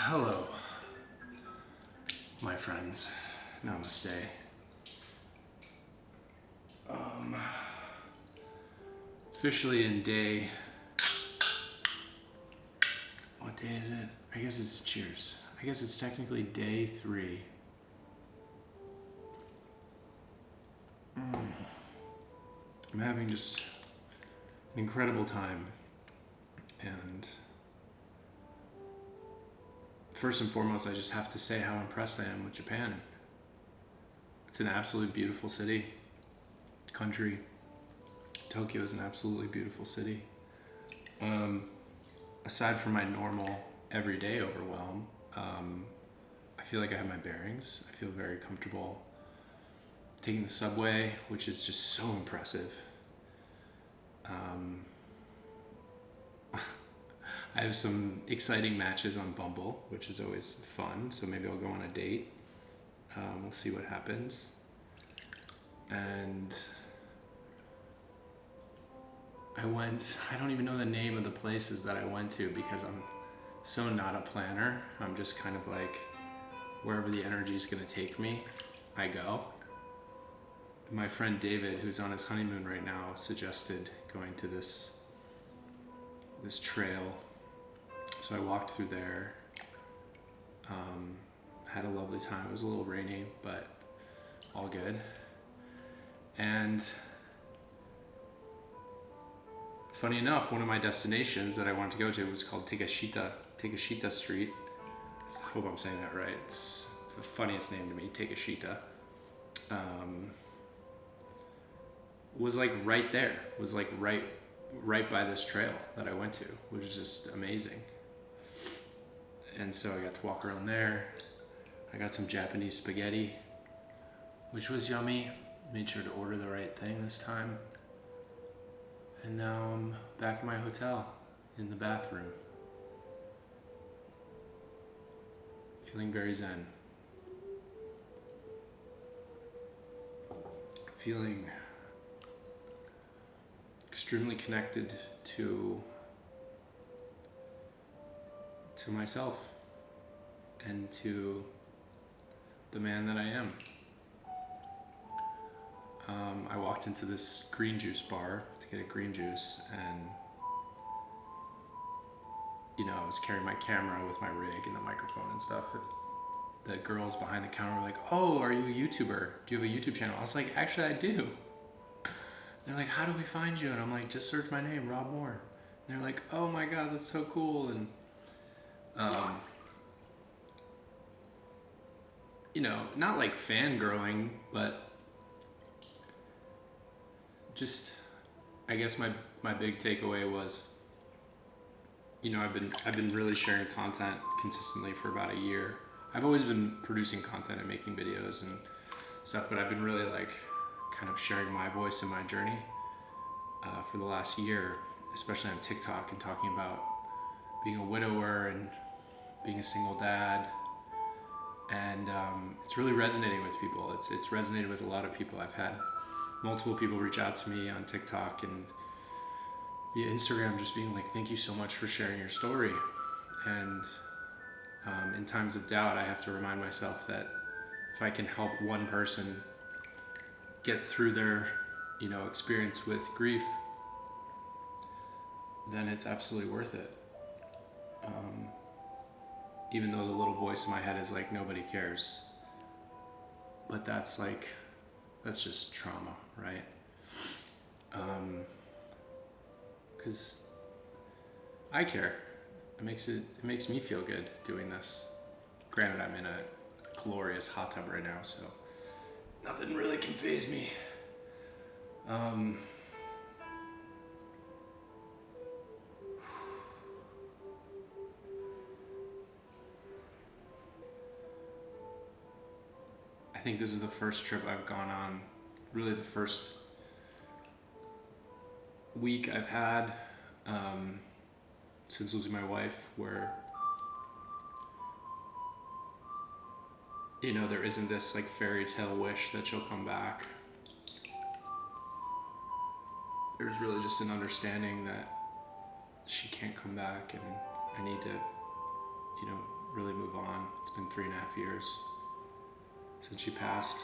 Hello, my friends. Namaste. Officially in day. What day is it? I guess it's cheers. I guess it's technically day 3. I'm having just an incredible time, and first and foremost, I just have to say how impressed I am with Japan. It's an absolutely beautiful city, country. Tokyo is an absolutely beautiful city. Aside from my normal everyday overwhelm, I feel like I have my bearings. I feel very comfortable taking the subway, which is just so impressive. I have some exciting matches on Bumble, which is always fun, so maybe I'll go on a date. We'll see what happens. And I don't even know the name of the places that I went to because I'm so not a planner. I'm just kind of like, wherever the energy is going to take me, I go. My friend David, who's on his honeymoon right now, suggested going to this trail. So I walked through there, had a lovely time. It was a little rainy, but all good. And funny enough, one of my destinations that I wanted to go to was called Takeshita Street. I hope I'm saying that right. It's the funniest name to me, Takeshita. Was like right there, was like right by this trail that I went to, which is just amazing. And so I got to walk around there. I got some Japanese spaghetti, which was yummy. Made sure to order the right thing this time. And now I'm back in my hotel, in the bathroom. Feeling very zen. Feeling extremely connected to myself and to the man that I am. I walked into this green juice bar to get a green juice, and I was carrying my camera with my rig and the microphone and stuff. And the girls behind the counter were like, "Oh, are you a YouTuber? Do you have a YouTube channel?" I was like, "Actually, I do." They're like, "How do we find you?" And I'm like, "Just search my name, Rob Moore." And they're like, "Oh my God, that's so cool." And not like fangirling, but just, I guess my big takeaway was, I've been really sharing content consistently for about a year. I've always been producing content and making videos and stuff, but I've been really like kind of sharing my voice and my journey for the last year, especially on TikTok, and talking about being a widower and being a single dad. And it's really resonating with people. It's resonated with a lot of people. I've had multiple people reach out to me on TikTok and via Instagram, just being like, "Thank you so much for sharing your story." And in times of doubt, I have to remind myself that if I can help one person get through their experience with grief, then it's absolutely worth it. Even though the little voice in my head is like, nobody cares. But that's just trauma, right? Because I care. It makes me feel good doing this. Granted, I'm in a glorious hot tub right now, so nothing really can faze me. I think this is the first trip I've gone on, really the first week I've had since losing my wife, where there isn't this like fairy tale wish that she'll come back. There's really just an understanding that she can't come back, and I need to really move on. It's been 3.5 years since she passed.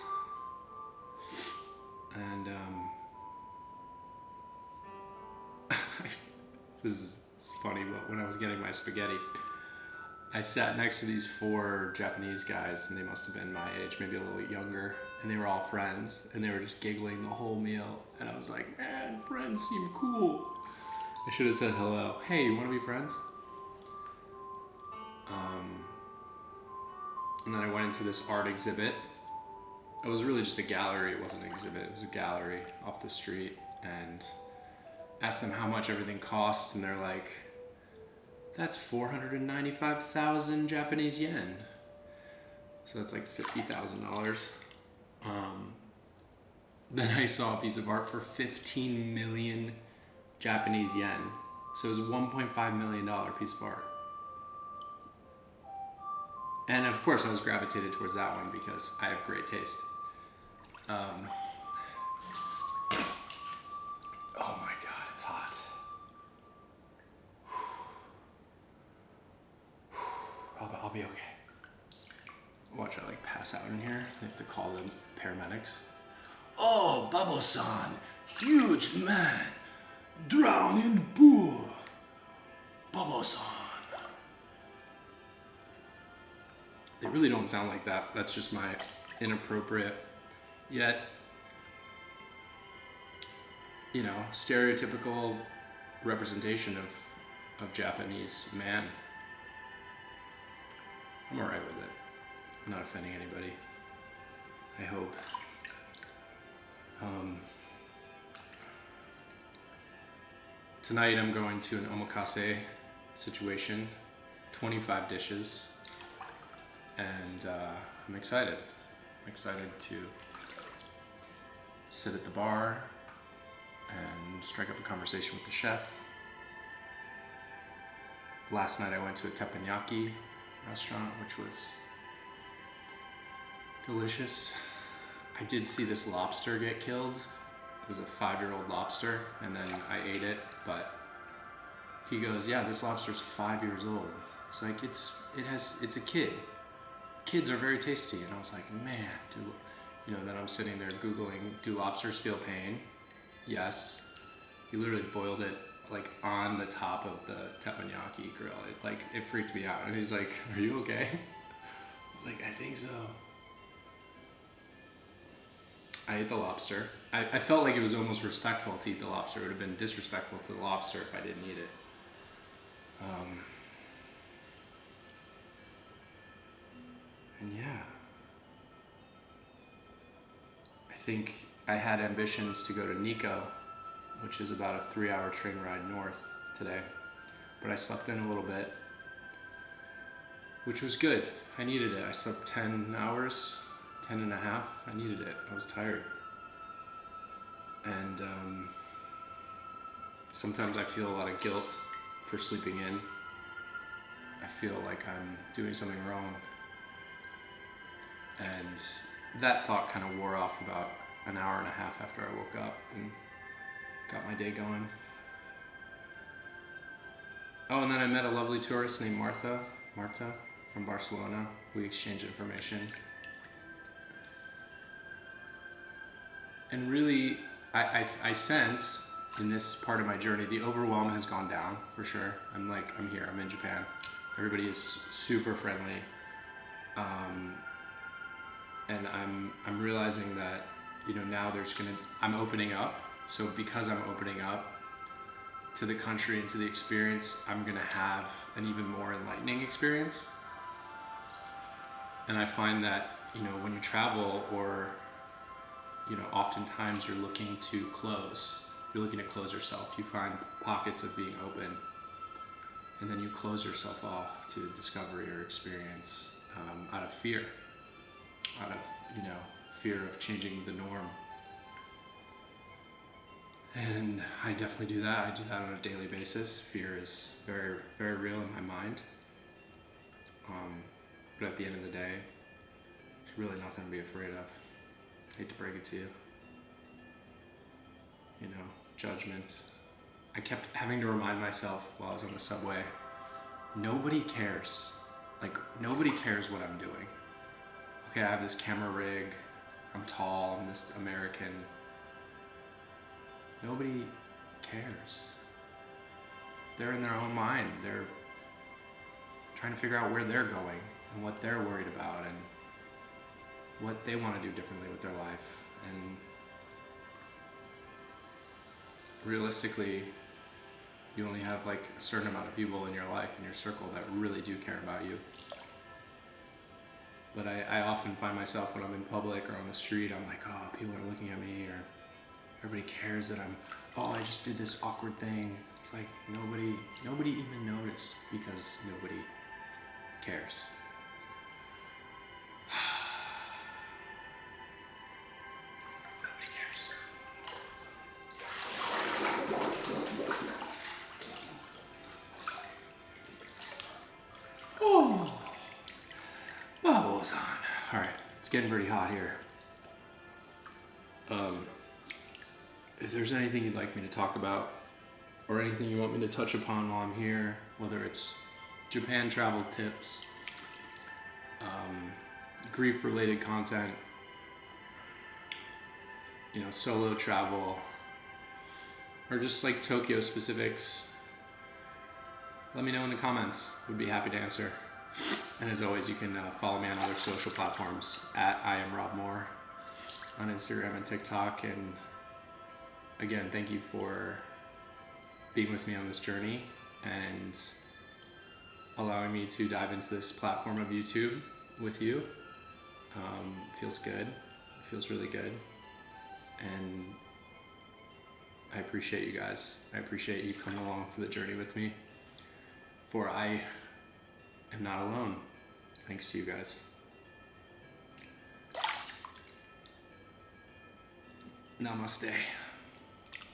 And this is funny, but when I was getting my spaghetti, I sat next to these 4 Japanese guys, and they must have been my age, maybe a little younger, and they were all friends, and they were just giggling the whole meal, and I was like, man, friends seem cool. I should have said hello. Hey, you want to be friends? And then I went into this art exhibit. It was really just a gallery. It wasn't an exhibit. It was a gallery off the street, and asked them how much everything cost, and they're like, that's 495,000 Japanese yen. So that's like $50,000. Then I saw a piece of art for 15 million Japanese yen. So it was a $1.5 million piece of art. And of course I was gravitated towards that one because I have great taste. Oh my God, it's hot. I'll be okay. Watch, I like pass out in here. I have to call the paramedics. Oh, Babo-san, huge man, drown in pool. Babo-san. They really don't sound like that. That's just my inappropriate, yet, stereotypical representation of Japanese man. I'm alright with it. I'm not offending anybody. I hope. Tonight I'm going to an omakase situation, 25 dishes, and I'm excited. I'm excited to sit at the bar and strike up a conversation with the chef. Last night I went to a teppanyaki restaurant, which was delicious. I did see this lobster get killed. It was a 5-year-old lobster, and then I ate it, but he goes, yeah, this lobster's 5 years old. It's like, it's a kid. Kids are very tasty. And I was like, man, then I'm sitting there Googling, do lobsters feel pain? Yes. He literally boiled it like on the top of the teppanyaki grill. It freaked me out. And he's like, are you okay? I was like, I think so. I ate the lobster. I felt like it was almost respectful to eat the lobster. It would have been disrespectful to the lobster if I didn't eat it. And yeah. I think I had ambitions to go to Nikko, which is about a 3-hour train ride north today. But I slept in a little bit, which was good. I needed it. I slept 10 hours, 10 and a half. I needed it. I was tired. And sometimes I feel a lot of guilt for sleeping in. I feel like I'm doing something wrong. And that thought kind of wore off about an hour and a half after I woke up and got my day going. Oh, and then I met a lovely tourist named Marta from Barcelona. We exchanged information. And really, I sense in this part of my journey, the overwhelm has gone down for sure. I'm here, I'm in Japan. Everybody is super friendly. And I'm realizing that, now I'm opening up. So because I'm opening up to the country and to the experience, I'm gonna have an even more enlightening experience. And I find that, when you travel or, oftentimes you're looking to close. You're looking to close yourself. You find pockets of being open, and then you close yourself off to discovery or experience out of fear. Out of, fear of changing the norm. And I definitely do that. I do that on a daily basis. Fear is very, very real in my mind. But at the end of the day, there's really nothing to be afraid of. I hate to break it to you. Judgment. I kept having to remind myself while I was on the subway, nobody cares. Like, nobody cares what I'm doing. Okay, I have this camera rig, I'm tall, I'm this American. Nobody cares. They're in their own mind. They're trying to figure out where they're going and what they're worried about and what they want to do differently with their life. And realistically, you only have like a certain amount of people in your life, in your circle, that really do care about you. But I often find myself when I'm in public or on the street, I'm like, oh, people are looking at me, or everybody cares that I just did this awkward thing. It's like nobody even noticed because nobody cares. Nobody cares. Oh, bubbles on. All right, it's getting pretty hot here. If there's anything you'd like me to talk about, or anything you want me to touch upon while I'm here, whether it's Japan travel tips, grief-related content, solo travel, or just like Tokyo specifics, let me know in the comments. Would be happy to answer. And as always, you can follow me on other social platforms at I am Rob Moore on Instagram and TikTok. And again, thank you for being with me on this journey and allowing me to dive into this platform of YouTube with you. Feels good. It feels really good. And I appreciate you guys. I appreciate you coming along for the journey with me. For I am not alone. Thanks to you guys. Namaste.